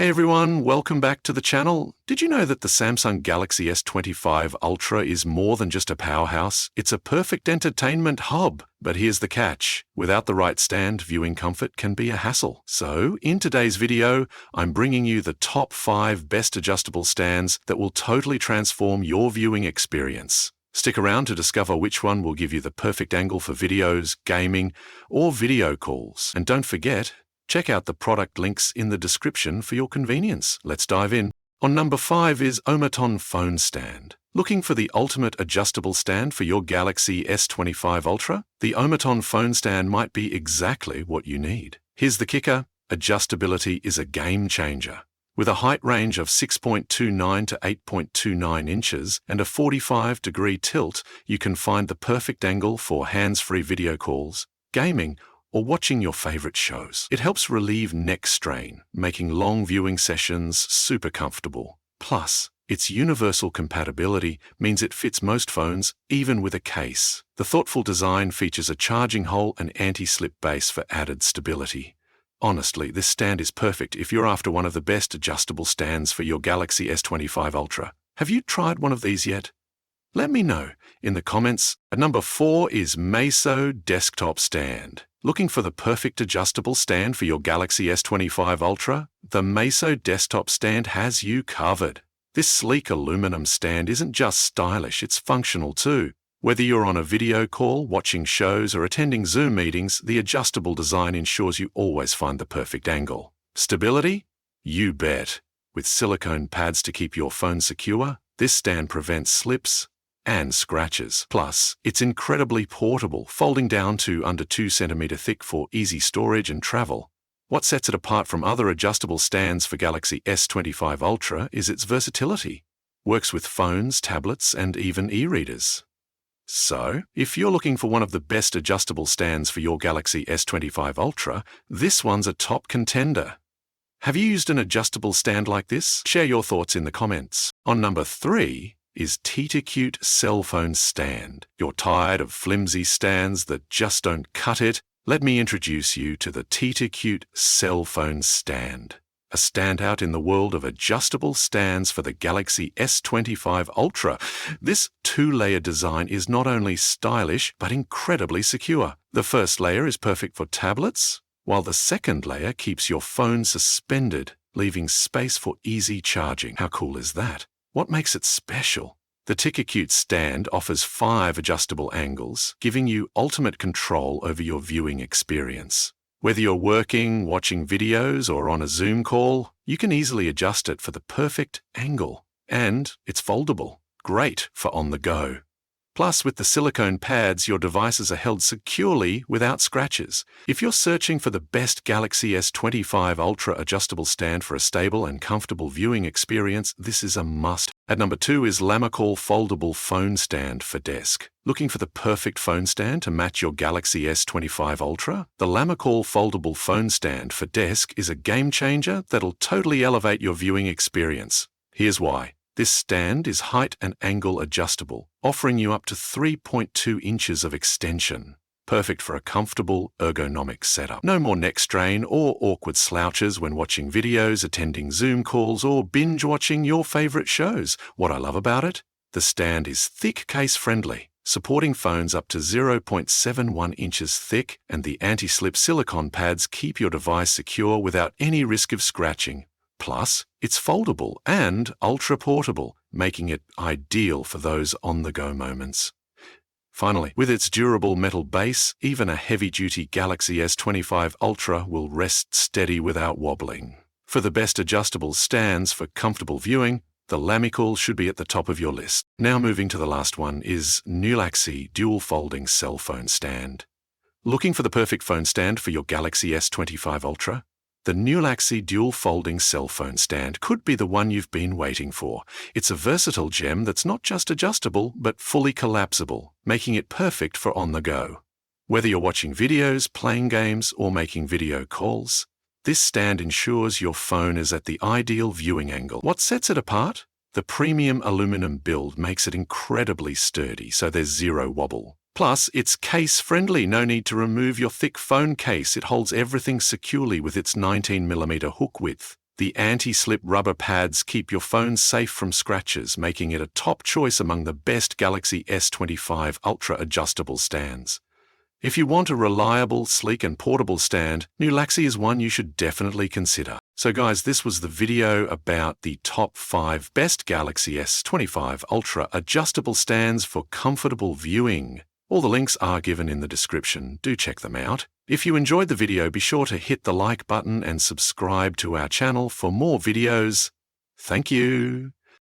Hey everyone, welcome back to the channel. Did you know that the Samsung Galaxy S25 Ultra is more than just a powerhouse? It's a perfect entertainment hub. But here's the catch. Without the right stand, viewing comfort can be a hassle. So, in today's video, I'm bringing you the top 5 best adjustable stands that will totally transform your viewing experience. Stick around to discover which one will give you the perfect angle for videos, gaming, or video calls. And don't forget, check out the product links in the description for your convenience. Let's dive in. On number 5 is OMOTON Phone Stand. Looking for the ultimate adjustable stand for your Galaxy S25 Ultra? The OMOTON Phone Stand might be exactly what you need. Here's the kicker: adjustability is a game changer. With a height range of 6.29 to 8.29 inches and a 45-degree tilt, you can find the perfect angle for hands-free video calls, gaming, or watching your favorite shows. It helps relieve neck strain, making long viewing sessions super comfortable. Plus, its universal compatibility means it fits most phones, even with a case. The thoughtful design features a charging hole and anti-slip base for added stability. Honestly, this stand is perfect if you're after one of the best adjustable stands for your Galaxy S25 Ultra. Have you tried one of these yet? Let me know in the comments. At number 4 is MEISO Desktop Stand. Looking for the perfect adjustable stand for your Galaxy S25 Ultra? The MEISO Desktop Stand has you covered. This sleek aluminum stand isn't just stylish, it's functional too. Whether you're on a video call, watching shows, or attending Zoom meetings, the adjustable design ensures you always find the perfect angle. Stability? You bet. With silicone pads to keep your phone secure, this stand prevents slips and scratches. Plus, it's incredibly portable, folding down to under 2 cm thick for easy storage and travel. What sets it apart from other adjustable stands for Galaxy S25 Ultra is its versatility. Works with phones, tablets, and even e-readers. So, if you're looking for one of the best adjustable stands for your Galaxy S25 Ultra, this one's a top contender. Have you used an adjustable stand like this? Share your thoughts in the comments. On number 3 is TITACUTE Cell Phone Stand. You're tired of flimsy stands that just don't cut it? Let me introduce you to the TITACUTE Cell Phone Stand, a standout in the world of adjustable stands for the Galaxy S25 Ultra. This 2-layer design is not only stylish, but incredibly secure. The first layer is perfect for tablets, while the second layer keeps your phone suspended, leaving space for easy charging. How cool is that? What makes it special? The TITACUTE stand offers 5 adjustable angles, giving you ultimate control over your viewing experience. Whether you're working, watching videos, or on a Zoom call, you can easily adjust it for the perfect angle. And it's foldable. Great for on the go. Plus, with the silicone pads, your devices are held securely without scratches. If you're searching for the best Galaxy S25 Ultra adjustable stand for a stable and comfortable viewing experience, this is a must. At number 2 is Lamicall Foldable Phone Stand for desk. Looking for the perfect phone stand to match your Galaxy S25 Ultra? The Lamicall Foldable Phone Stand for desk is a game changer that'll totally elevate your viewing experience. Here's why. This stand is height and angle adjustable, offering you up to 3.2 inches of extension. Perfect for a comfortable, ergonomic setup. No more neck strain or awkward slouches when watching videos, attending Zoom calls, or binge-watching your favorite shows. What I love about it? The stand is thick case-friendly, supporting phones up to 0.71 inches thick, and the anti-slip silicone pads keep your device secure without any risk of scratching. Plus, it's foldable and ultra-portable, making it ideal for those on-the-go moments. Finally, with its durable metal base, even a heavy-duty Galaxy S25 Ultra will rest steady without wobbling. For the best adjustable stands for comfortable viewing, the Lamicall should be at the top of your list. Now moving to the last one is Nulaxy Dual Folding Cell Phone Stand. Looking for the perfect phone stand for your Galaxy S25 Ultra? The Nulaxy Dual Folding Cell Phone Stand could be the one you've been waiting for. It's a versatile gem that's not just adjustable, but fully collapsible, making it perfect for on the go. Whether you're watching videos, playing games, or making video calls, this stand ensures your phone is at the ideal viewing angle. What sets it apart? The premium aluminum build makes it incredibly sturdy, so there's zero wobble. Plus, it's case-friendly, no need to remove your thick phone case. It holds everything securely with its 19mm hook width. The anti-slip rubber pads keep your phone safe from scratches, making it a top choice among the best Galaxy S25 Ultra adjustable stands. If you want a reliable, sleek and portable stand, Nulaxy is one you should definitely consider. So guys, this was the video about the top 5 best Galaxy S25 Ultra adjustable stands for comfortable viewing. All the links are given in the description. Do check them out. If you enjoyed the video, be sure to hit the like button and subscribe to our channel for more videos. Thank you.